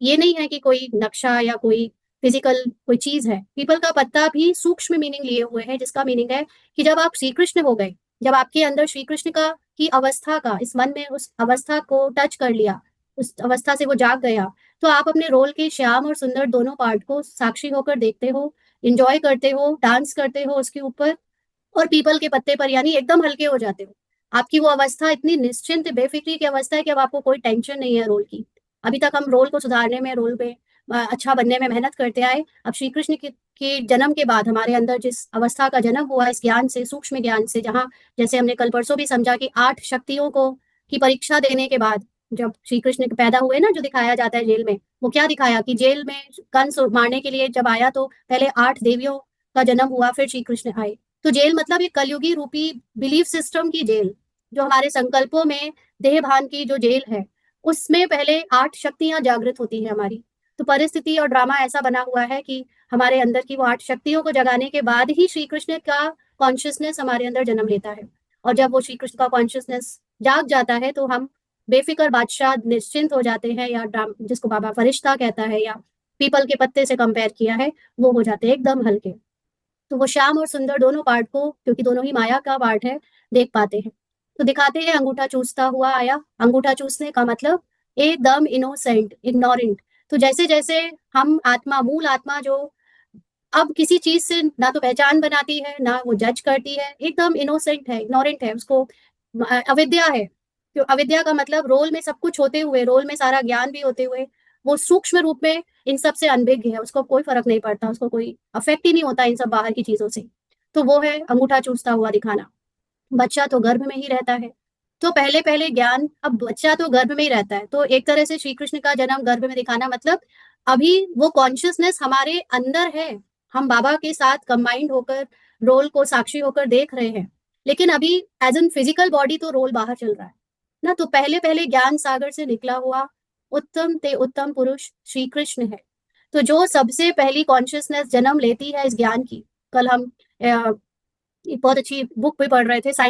ये नहीं है कि कोई नक्शा या कोई फिजिकल कोई चीज है। पीपल का पत्ता भी सूक्ष्म मीनिंग लिए हुए है, जिसका मीनिंग है कि जब आप श्री कृष्ण हो गए, जब आपके अंदर श्री कृष्ण का की अवस्था का, इस मन में उस अवस्था को टच कर लिया, उस अवस्था से वो जाग गया, तो आप अपने रोल के श्याम और सुंदर दोनों पार्ट को साक्षी होकर देखते हो, इंजॉय करते हो, डांस करते हो उसके ऊपर, और पीपल के पत्ते पर यानी एकदम हल्के हो जाते हो। आपकी वो अवस्था इतनी निश्चिंत बेफिक्री की अवस्था है कि अब आपको कोई टेंशन नहीं है रोल की। अभी तक हम रोल को सुधारने में, रोल में अच्छा बनने में मेहनत करते आए। अब श्री कृष्ण के जन्म के बाद हमारे अंदर जिस अवस्था का जन्म हुआ, इस ज्ञान से, सूक्ष्म ज्ञान से, जहाँ जैसे हमने कल परसों भी समझा कि 8 शक्तियों को की परीक्षा देने के बाद जब श्री कृष्ण पैदा हुए ना, जो दिखाया जाता है जेल में, वो क्या दिखाया कि जेल में कंस मारने के लिए जब आया तो पहले 8 देवियों का जन्म हुआ, फिर श्री कृष्ण आए। तो जेल मतलब ये कलयुगी रूपी बिलीफ सिस्टम की जेल, जो हमारे संकल्पों में देह भान की जो जेल है, उसमें पहले 8 शक्तियां जागृत होती है हमारी। तो परिस्थिति और ड्रामा ऐसा बना हुआ है कि हमारे अंदर की वो 8 शक्तियों को जगाने के बाद ही श्री कृष्ण का कॉन्शियसनेस हमारे अंदर जन्म लेता है। और जब वो श्री कृष्ण का कॉन्शियसनेस जाग जाता है तो हम बेफिक्र बादशाह निश्चिंत हो जाते हैं, या जिसको बाबा फरिश्ता कहता है, या पीपल के पत्ते से कंपेयर किया है, वो हो जाते हैं एकदम हल्के। तो वो श्याम और सुंदर दोनों पार्ट को, क्योंकि दोनों ही माया का पार्ट है, देख पाते हैं। तो दिखाते हैं अंगूठा चूसता हुआ आया। अंगूठा चूसने का मतलब एकदम इनोसेंट, इग्नोरेंट। तो जैसे जैसे हम आत्मा, मूल आत्मा जो अब किसी चीज से ना तो पहचान बनाती है, ना वो जज करती है, एकदम इनोसेंट है, इग्नोरेंट है, उसको अविद्या है। तो अविद्या का मतलब रोल में सब कुछ होते हुए, रोल में सारा ज्ञान भी होते हुए, वो सूक्ष्म रूप में इन सब से अनभिज्ञ है, उसको कोई फर्क नहीं पड़ता, उसको कोई अफेक्ट ही नहीं होता इन सब बाहर की चीजों से। तो वो है अंगूठा चूसता हुआ दिखाना। बच्चा तो गर्भ में ही रहता है। तो पहले पहले ज्ञान, अब बच्चा तो गर्भ में ही रहता है, तो एक तरह से श्री कृष्ण का जन्म गर्भ में दिखाना मतलब अभी वो कॉन्शियसनेस हमारे अंदर है। हम बाबा के साथ कंबाइंड होकर रोल को साक्षी होकर देख रहे हैं, लेकिन अभी एज एन फिजिकल बॉडी तो रोल बाहर चल रहा है ना। तो पहले पहले ज्ञान सागर से निकला हुआ उत्तम ते उत्तम पुरुष श्री कृष्ण है। तो जो सबसे पहली कॉन्शियसनेस जन्म लेती है इस ज्ञान की, कल हम एक बहुत अच्छी बुक भी पढ़ रहे थे, साइंटिफिक